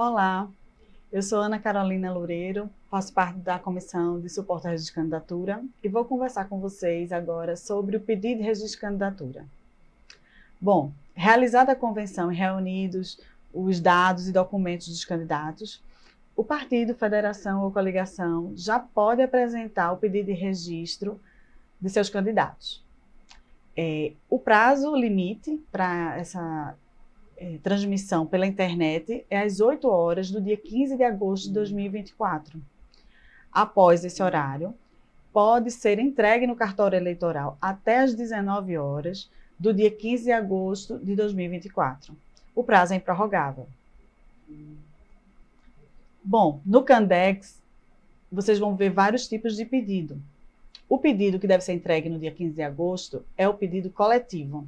Olá, eu sou Ana Carolina Loureiro, faço parte da Comissão de Suporte à Registro de Candidatura e vou conversar com vocês agora sobre o pedido de registro de candidatura. Bom, realizada a convenção e reunidos os dados e documentos dos candidatos, o partido, federação ou coligação já pode apresentar o pedido de registro de seus candidatos. O prazo limite para essa transmissão pela internet é às 8 horas do dia 15 de agosto de 2024. Após esse horário, pode ser entregue no cartório eleitoral até às 19 horas do dia 15 de agosto de 2024. O prazo é improrrogável. Bom, no Candex, vocês vão ver vários tipos de pedido. O pedido que deve ser entregue no dia 15 de agosto é o pedido coletivo.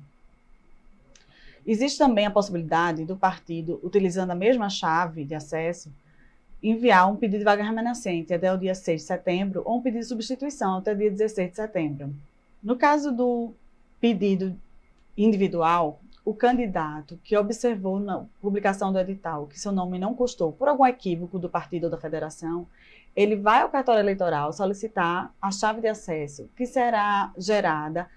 Existe também a possibilidade do partido, utilizando a mesma chave de acesso, enviar um pedido de vaga remanescente até o dia 6 de setembro ou um pedido de substituição até o dia 16 de setembro. No caso do pedido individual, o candidato que observou na publicação do edital que seu nome não constou por algum equívoco do partido ou da federação, ele vai ao cartório eleitoral solicitar a chave de acesso, que será gerada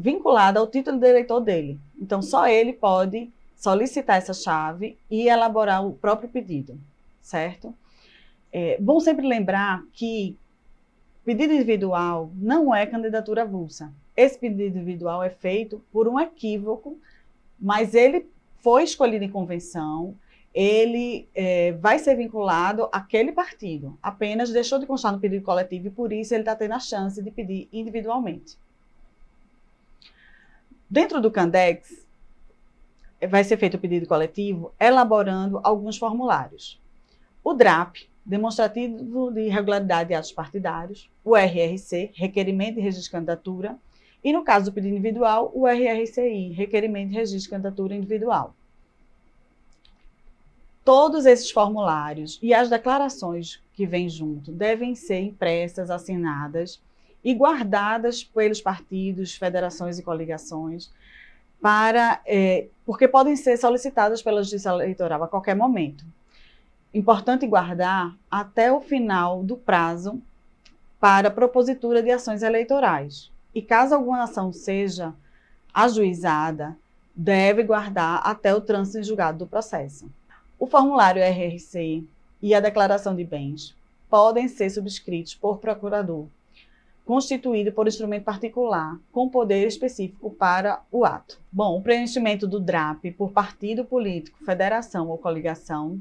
vinculada ao título de eleitor dele. Então, só ele pode solicitar essa chave e elaborar o próprio pedido, certo? É bom sempre lembrar que pedido individual não é candidatura avulsa. Esse pedido individual é feito por um equívoco, mas ele foi escolhido em convenção, ele vai ser vinculado àquele partido, apenas deixou de constar no pedido coletivo e por isso ele está tendo a chance de pedir individualmente. Dentro do Candex, vai ser feito o pedido coletivo elaborando alguns formulários. O DRAP, Demonstrativo de Irregularidade de Atos Partidários, o RRC, Requerimento de Registro de Candidatura, e no caso do pedido individual, o RRCI, Requerimento de Registro de Candidatura Individual. Todos esses formulários e as declarações que vêm junto devem ser impressas, assinadas e guardadas pelos partidos, federações e coligações, porque podem ser solicitadas pela Justiça Eleitoral a qualquer momento. Importante guardar até o final do prazo para propositura de ações eleitorais. E caso alguma ação seja ajuizada, deve guardar até o trânsito em julgado do processo. O formulário RRC e a declaração de bens podem ser subscritos por procurador, constituído por instrumento particular, com poder específico para o ato. Bom, o preenchimento do DRAP por partido político, federação ou coligação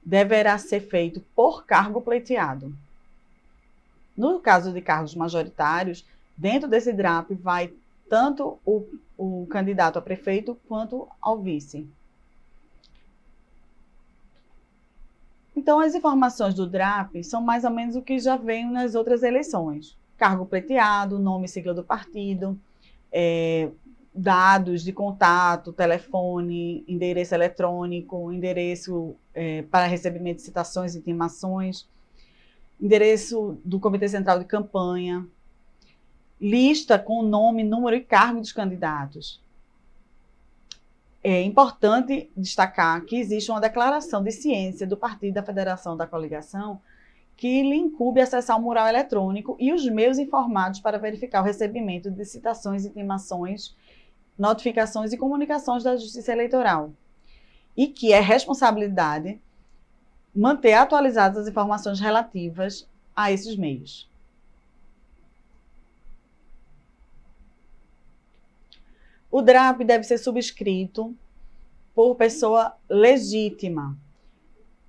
deverá ser feito por cargo pleiteado. No caso de cargos majoritários, dentro desse DRAP vai tanto o candidato a prefeito quanto ao vice. Então, as informações do DRAP são mais ou menos o que já vem nas outras eleições. Cargo pleiteado, nome e sigla do partido, dados de contato, telefone, endereço eletrônico, endereço para recebimento de citações e intimações, endereço do Comitê Central de Campanha, lista com nome, número e cargo dos candidatos. É importante destacar que existe uma declaração de ciência do partido, da federação, da coligação, que lhe incumbe acessar o mural eletrônico e os meios informados para verificar o recebimento de citações, intimações, notificações e comunicações da Justiça Eleitoral. E que é responsabilidade manter atualizadas as informações relativas a esses meios. O DRAP deve ser subscrito por pessoa legítima.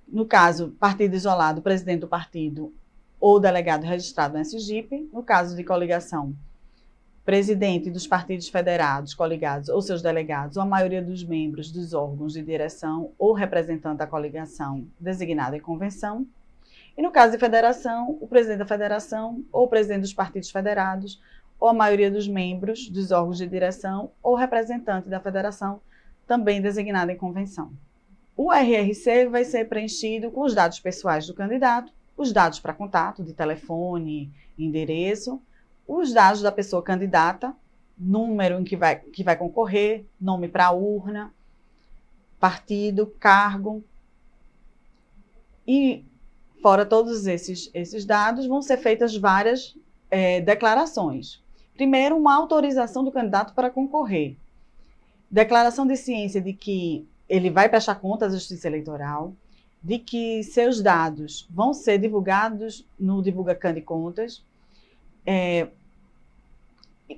No caso, partido isolado, presidente do partido ou delegado registrado no SGIP. No caso de coligação, presidente dos partidos federados, coligados ou seus delegados, ou a maioria dos membros dos órgãos de direção ou representante da coligação designado em convenção. E no caso de federação, o presidente da federação ou o presidente dos partidos federados, ou a maioria dos membros dos órgãos de direção ou representante da federação, também designado em convenção. O RRC vai ser preenchido com os dados pessoais do candidato, os dados para contato, de telefone, endereço, os dados da pessoa candidata, número em que vai concorrer, nome para a urna, partido, cargo, E, fora todos esses dados, vão ser feitas várias declarações. Primeiro, uma autorização do candidato para concorrer. Declaração de ciência de que ele vai prestar conta à Justiça Eleitoral, de que seus dados vão ser divulgados no DivulgaCan de Contas.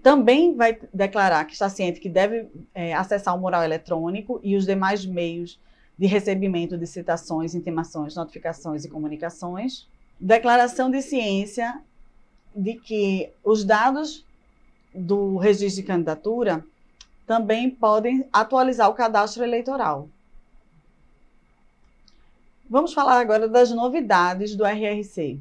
Também vai declarar que está ciente que deve acessar o mural eletrônico e os demais meios de recebimento de citações, intimações, notificações e comunicações. Declaração de ciência de que os dados do registro de candidatura também podem atualizar o cadastro eleitoral. Vamos falar agora das novidades do RRC.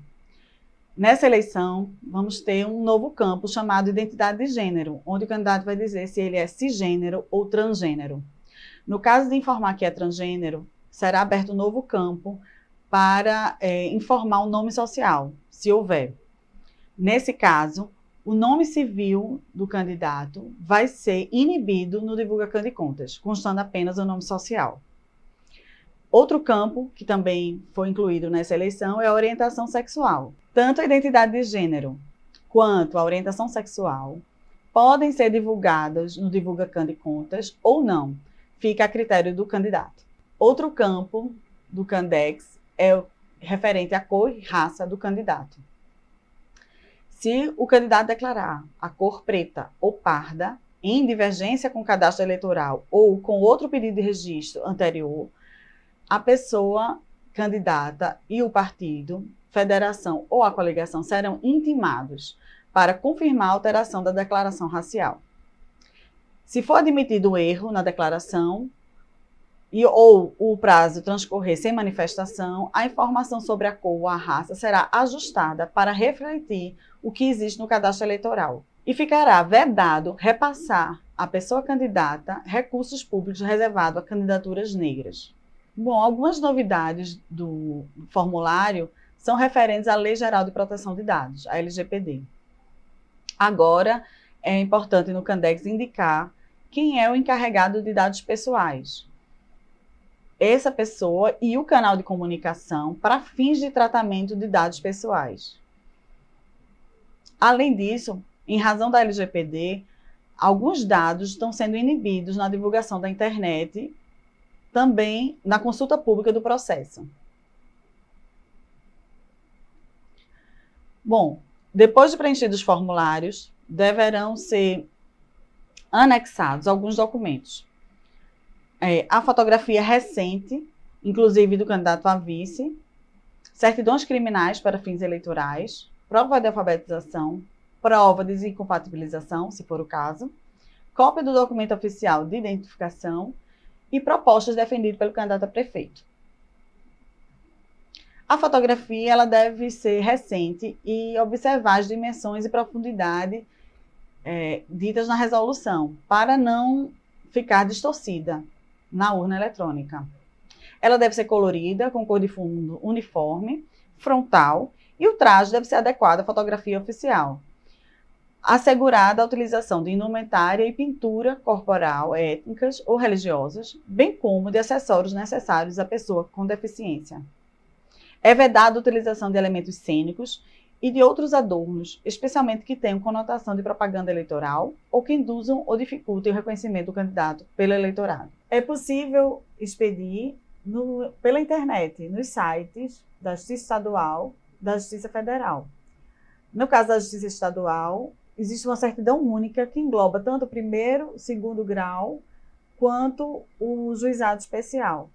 Nessa eleição, vamos ter um novo campo chamado identidade de gênero, onde o candidato vai dizer se ele é cisgênero ou transgênero. No caso de informar que é transgênero, será aberto um novo campo para informar o nome social, se houver. Nesse caso, o nome civil do candidato vai ser inibido no DivulgaCan de Contas, constando apenas o nome social. Outro campo que também foi incluído nessa eleição é a orientação sexual. Tanto a identidade de gênero quanto a orientação sexual podem ser divulgadas no DivulgaCan de Contas ou não, fica a critério do candidato. Outro campo do Candex é referente à cor e raça do candidato. Se o candidato declarar a cor preta ou parda, em divergência com o cadastro eleitoral ou com outro pedido de registro anterior, a pessoa candidata e o partido, federação ou a coligação serão intimados para confirmar a alteração da declaração racial. Se for admitido o erro na declaração ou o prazo transcorrer sem manifestação, a informação sobre a cor ou a raça será ajustada para refletir o que existe no cadastro eleitoral. E ficará vedado repassar à pessoa candidata recursos públicos reservados a candidaturas negras. Bom, algumas novidades do formulário são referentes à Lei Geral de Proteção de Dados, a LGPD. Agora, é importante no Candex indicar quem é o encarregado de dados pessoais. Essa pessoa e o canal de comunicação para fins de tratamento de dados pessoais. Além disso, em razão da LGPD, alguns dados estão sendo inibidos na divulgação da internet, também na consulta pública do processo. Bom, depois de preenchidos os formulários, deverão ser anexados alguns documentos. A fotografia recente, inclusive do candidato a vice, certidões criminais para fins eleitorais, prova de alfabetização, prova de desincompatibilização, se for o caso, cópia do documento oficial de identificação e propostas defendidas pelo candidato a prefeito. A fotografia ela deve ser recente e observar as dimensões e profundidade ditas na resolução, para não ficar distorcida na urna eletrônica. Ela deve ser colorida, com cor de fundo uniforme, frontal, e o traje deve ser adequado à fotografia oficial. Assegurada a utilização de indumentária e pintura corporal étnicas ou religiosas, bem como de acessórios necessários à pessoa com deficiência. É vedada a utilização de elementos cênicos e de outros adornos, especialmente que tenham conotação de propaganda eleitoral ou que induzam ou dificultem o reconhecimento do candidato pelo eleitorado. É possível expedir pela internet, nos sites da Justiça Estadual, da Justiça Federal. No caso da Justiça Estadual, existe uma certidão única que engloba tanto o primeiro, segundo grau, quanto o juizado especial.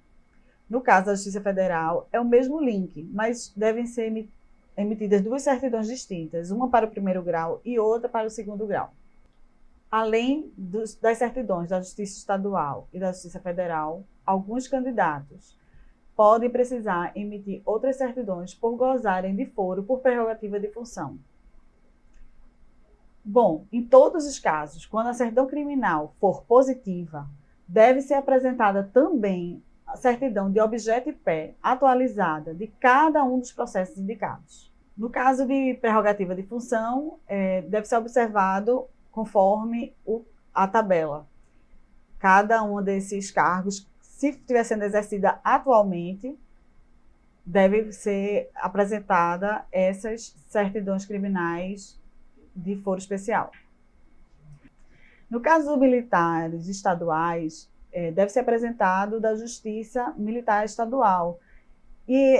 No caso da Justiça Federal, é o mesmo link, mas devem ser emitidas duas certidões distintas, uma para o primeiro grau e outra para o segundo grau. Além das certidões da Justiça Estadual e da Justiça Federal, alguns candidatos podem precisar emitir outras certidões por gozarem de foro por prerrogativa de função. Bom, em todos os casos, quando a certidão criminal for positiva, deve ser apresentada também a certidão de objeto e pé atualizada de cada um dos processos indicados. No caso de prerrogativa de função, deve ser observado conforme a tabela. Cada um desses cargos, se estiver sendo exercida atualmente, deve ser apresentada essas certidões criminais de foro especial. No caso dos militares estaduais, deve ser apresentado da Justiça Militar Estadual. E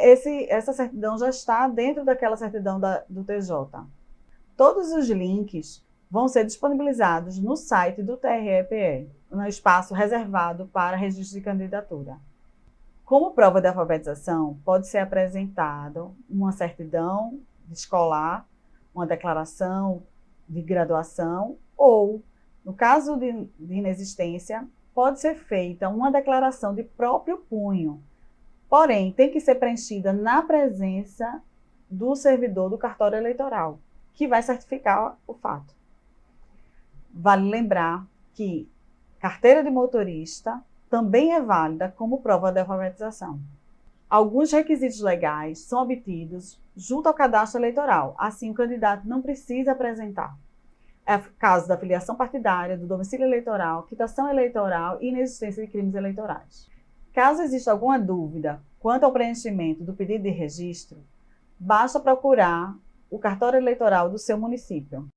essa certidão já está dentro daquela certidão do TJ. Todos os links vão ser disponibilizados no site do TRE-PE, no espaço reservado para registro de candidatura. Como prova de alfabetização, pode ser apresentado uma certidão escolar, uma declaração de graduação ou, no caso de inexistência, pode ser feita uma declaração de próprio punho, porém, tem que ser preenchida na presença do servidor do cartório eleitoral, que vai certificar o fato. Vale lembrar que carteira de motorista também é válida como prova de alfabetização. Alguns requisitos legais são obtidos junto ao cadastro eleitoral, assim o candidato não precisa apresentar. É o caso da filiação partidária, do domicílio eleitoral, quitação eleitoral e inexistência de crimes eleitorais. Caso exista alguma dúvida quanto ao preenchimento do pedido de registro, basta procurar o cartório eleitoral do seu município.